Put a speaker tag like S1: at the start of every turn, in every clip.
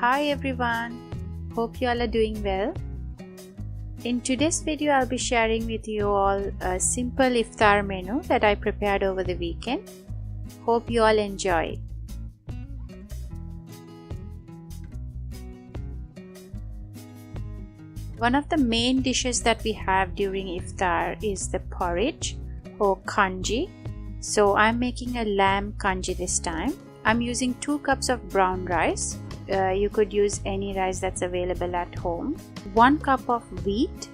S1: Hi everyone, hope you all are doing well. In today's video I'll be sharing with you all a simple iftar menu that I prepared over the weekend. Hope you all enjoy. One of the main dishes that we have during iftar is the porridge or kanji. So I'm making a lamb kanji this time. I'm using 2 cups of brown rice. You could use any rice that's available at home. 1 cup of wheat,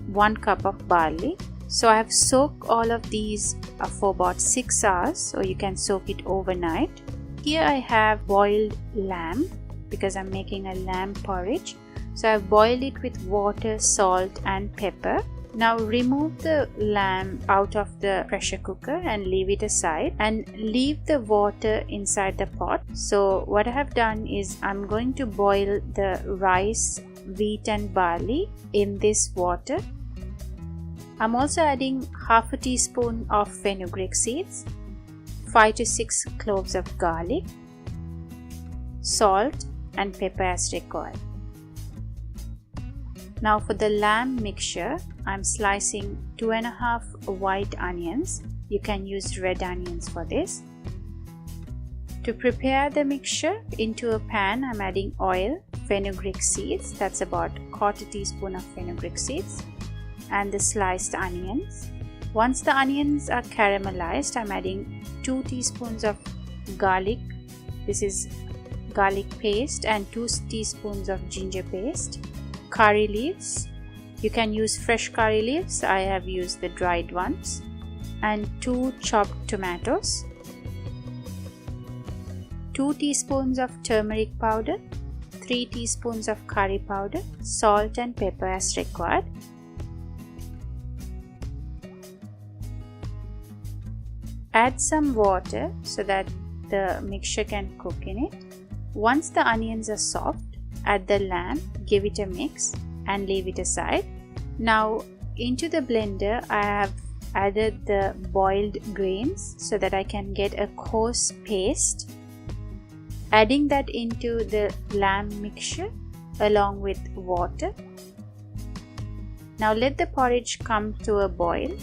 S1: 1 cup of barley. So I have soaked all of these for about 6 hours, or you can soak it overnight. Here I have boiled lamb because I'm making a lamb porridge. So I've boiled it with water, salt and pepper. Now remove the lamb out of the pressure cooker and leave it aside and leave the water inside the pot. So what I have done is I'm going to boil the rice, wheat and barley in this water. I'm also adding half a teaspoon of fenugreek seeds, 5 to 6 cloves of garlic, salt and pepper as required. Now for the lamb mixture, I'm slicing 2.5 white onions. You can use red onions for this. To prepare the mixture, into a pan I'm adding oil, fenugreek seeds, that's about 1/4 teaspoon of fenugreek seeds, and the sliced onions. Once the onions are caramelized, I'm adding 2 teaspoons of garlic. This is garlic paste, and 2 teaspoons of ginger paste. Curry leaves, you can use fresh curry leaves, I have used the dried ones, and 2 chopped tomatoes, 2 teaspoons of turmeric powder, 3 teaspoons of curry powder, salt and pepper as required. Add some water so that the mixture can cook in it. Once the onions are soft, add the lamb, give it a mix and leave it aside. Now into the blender I have added the boiled grains so that I can get a coarse paste. Adding that into the lamb mixture along with water. Now let the porridge come to a boil.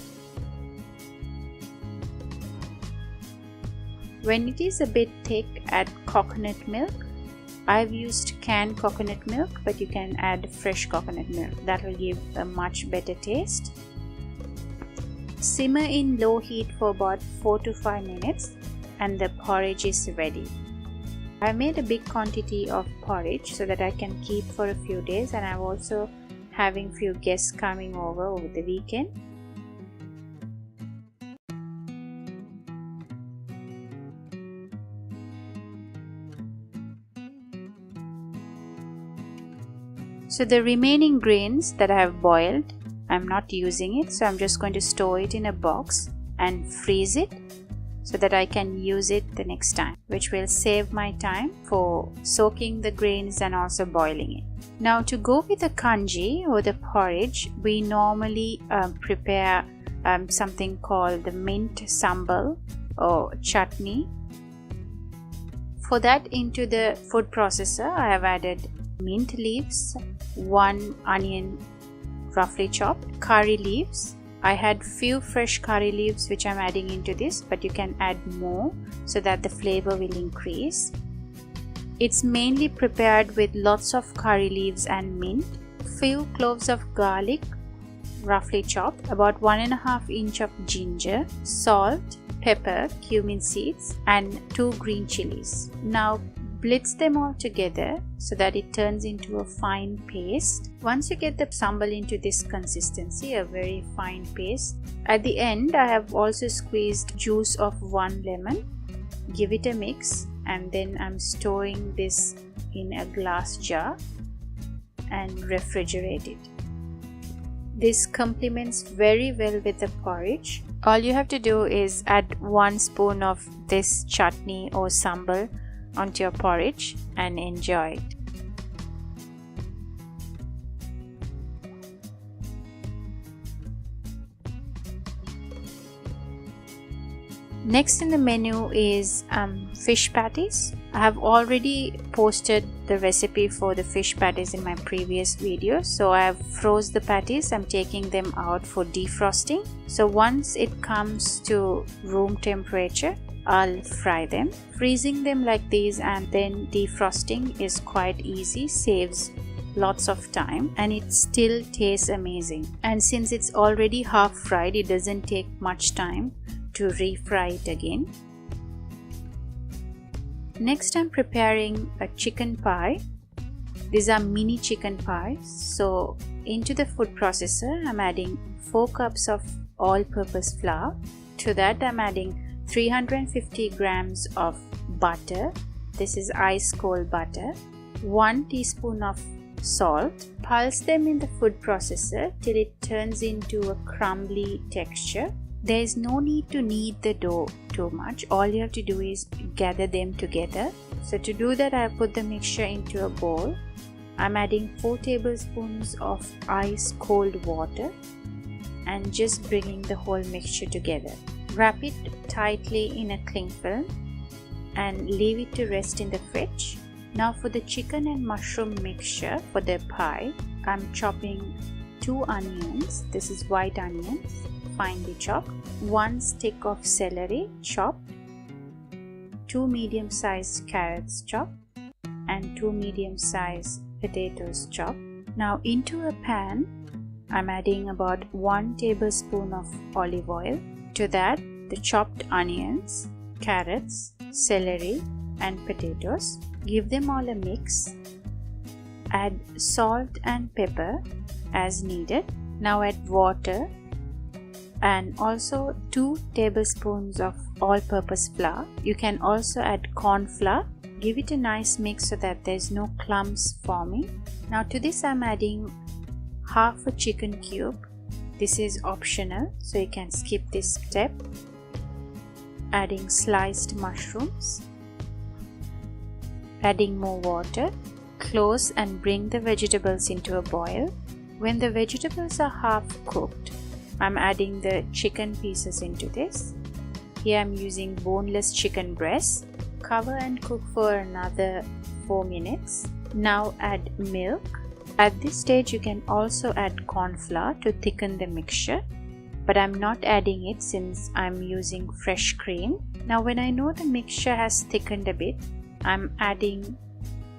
S1: When it is a bit thick, add coconut milk. I've used canned coconut milk, but you can add fresh coconut milk. That will give a much better taste. Simmer in low heat for about 4 to 5 minutes and the porridge is ready. I made a big quantity of porridge so that I can keep for a few days, and I'm also having few guests coming over the weekend. So the remaining grains that I have boiled, I'm not using it, so I'm just going to store it in a box and freeze it so that I can use it the next time, which will save my time for soaking the grains and also boiling it. Now to go with the kanji or the porridge, we normally prepare something called the mint sambal or chutney. For that, into the food processor I have added mint leaves, 1 onion roughly chopped, curry leaves. I had few fresh curry leaves which I'm adding into this, but you can add more so that the flavor will increase. It's mainly prepared with lots of curry leaves and mint, few cloves of garlic roughly chopped, about 1.5 inch of ginger, salt, pepper, cumin seeds and 2 green chilies. Now blitz them all together so that it turns into a fine paste. Once you get the sambal into this consistency, a very fine paste, at the end I have also squeezed juice of 1 lemon. Give it a mix and then I'm storing this in a glass jar and refrigerate it. This complements very well with the porridge. All you have to do is add 1 spoon of this chutney or sambal onto your porridge and enjoy it. Next in the menu is fish patties. I have already posted the recipe for the fish patties in my previous video. So I have froze the patties. I'm taking them out for defrosting. So once it comes to room temperature, I'll fry them. Freezing them like these and then defrosting is quite easy, saves lots of time, and it still tastes amazing. And since it's already half fried, it doesn't take much time to refry it again. Next, I'm preparing a chicken pie. These are mini chicken pies. So into the food processor, I'm adding 4 cups of all-purpose flour. To that, I'm adding 350 grams of butter. This is ice cold butter. 1 teaspoon of salt. Pulse them in the food processor till it turns into a crumbly texture. There is no need to knead the dough too much. All you have to do is gather them together. So to do that, I put the mixture into a bowl. I'm adding 4 tablespoons of ice cold water and just bringing the whole mixture together. Wrap it tightly in a cling film and leave it to rest in the fridge. Now for the chicken and mushroom mixture for the pie, I'm chopping 2 onions. This is white onions, finely chopped. 1 stick of celery chopped. 2 medium-sized carrots chopped. And 2 medium-sized potatoes chopped. Now into a pan, I'm adding about 1 tablespoon of olive oil. To that, the chopped onions, carrots, celery and potatoes. Give them all a mix. Add salt and pepper as needed. Now add water and also 2 tablespoons of all-purpose flour. You can also add corn flour. Give it a nice mix so that there's no clumps forming. Now to this I'm adding half a chicken cube. This is optional, so you can skip this step. Adding sliced mushrooms. Adding more water. Close and bring the vegetables into a boil. When the vegetables are half cooked, I'm adding the chicken pieces into this. Here I'm using boneless chicken breast. Cover and cook for another 4 minutes. Now add milk. At this stage you can also add corn flour to thicken the mixture, but I'm not adding it since I'm using fresh cream. Now when I know the mixture has thickened a bit, I'm adding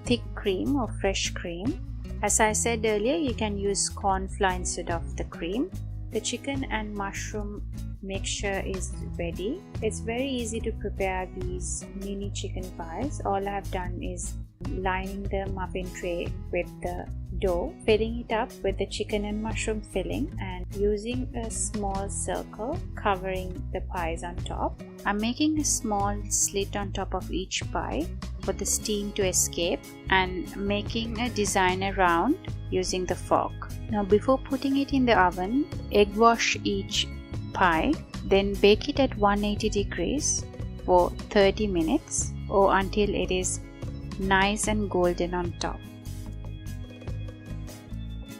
S1: thick cream or fresh cream. As I said earlier, you can use corn flour instead of the cream. The chicken and mushroom mixture is ready. It's very easy to prepare these mini chicken pies. All I've done is lining the muffin tray with the dough, filling it up with the chicken and mushroom filling and using a small circle covering the pies on top. I'm making a small slit on top of each pie for the steam to escape and making a design around using the fork. Now before putting it in the oven, egg wash each pie, then bake it at 180 degrees for 30 minutes or until it is nice and golden on top.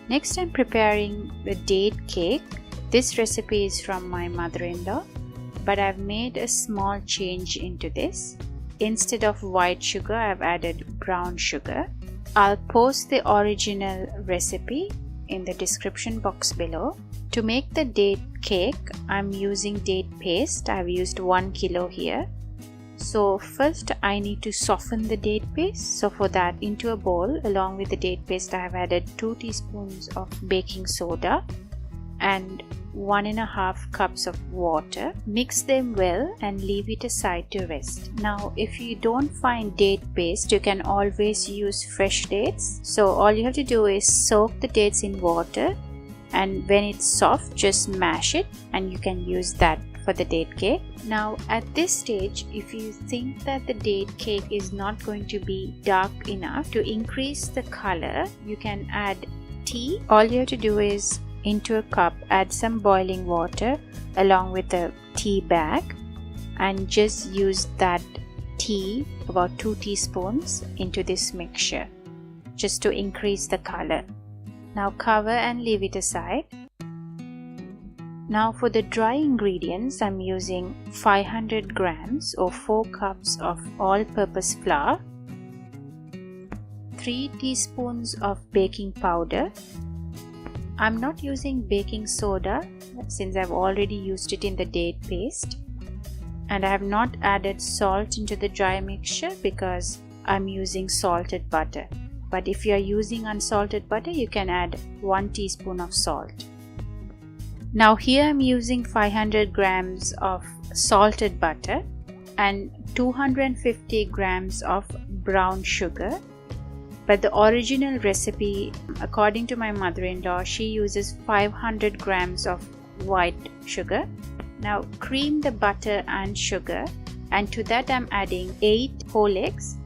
S1: Next I'm preparing the date cake. This recipe is from my mother-in-law, but I've made a small change into this. Instead of white sugar, I've added brown sugar. I'll post the original recipe in the description box below. To make the date cake, I'm using date paste. I've used 1 kilo here. So first I need to soften the date paste. So for that, into a bowl along with the date paste, I have added 2 teaspoons of baking soda and 1.5 cups of water. Mix them well and leave it aside to rest. Now if you don't find date paste, you can always use fresh dates. So all you have to do is soak the dates in water, and when it's soft, just mash it and you can use that for the date cake. Now at this stage, if you think that the date cake is not going to be dark enough, to increase the color you can add tea. All you have to do is into a cup add some boiling water along with a tea bag and just use that tea, about 2 teaspoons, into this mixture just to increase the color. Now cover and leave it aside. Now for the dry ingredients, I'm using 500 grams or 4 cups of all-purpose flour, 3 teaspoons of baking powder. I'm not using baking soda since I've already used it in the date paste, and I have not added salt into the dry mixture because I'm using salted butter. But if you are using unsalted butter, you can add 1 teaspoon of salt. Now here I'm using 500 grams of salted butter and 250 grams of brown sugar. But the original recipe, according to my mother-in-law, she uses 500 grams of white sugar. Now cream the butter and sugar, and to that I'm adding 8 whole eggs.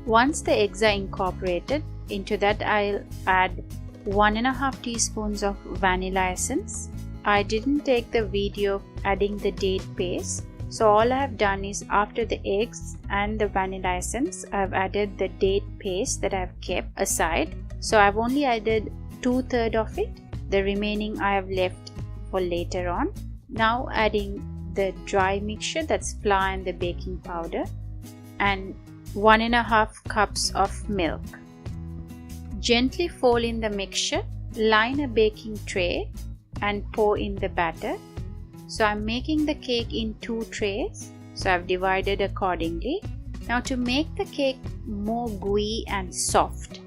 S1: Once the eggs are incorporated, into that I'll add 1.5 teaspoons of vanilla essence. I didn't take the video of adding the date paste, so all I have done is after the eggs and the vanilla essence, I've added the date paste that I've kept aside. So I've only added 2/3 of it. The remaining I have left for later on. Now adding the dry mixture, that's flour and the baking powder, and 1.5 cups of milk. Gently fold in the mixture, line a baking tray and pour in the batter. So I'm making the cake in 2 trays, so I've divided accordingly. Now to make the cake more gooey and soft,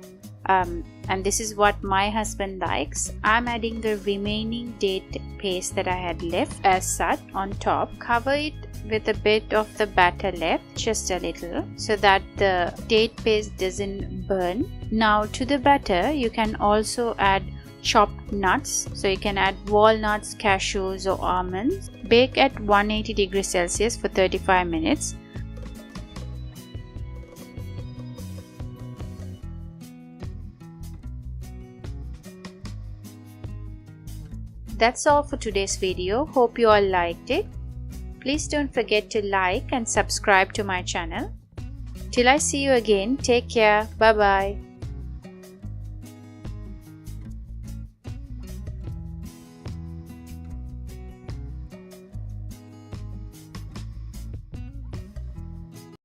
S1: and this is what my husband likes, I'm adding the remaining date paste that I had left as such on top. Cover it with a bit of the batter left, just a little, so that the date paste doesn't burn. Now to the batter you can also add chopped nuts, so you can add walnuts, cashews or almonds. Bake at 180 degrees Celsius for 35 minutes. That's all for today's video. Hope you all liked it. Please don't forget to like and subscribe to my channel. Till I see you again, take care. Bye bye.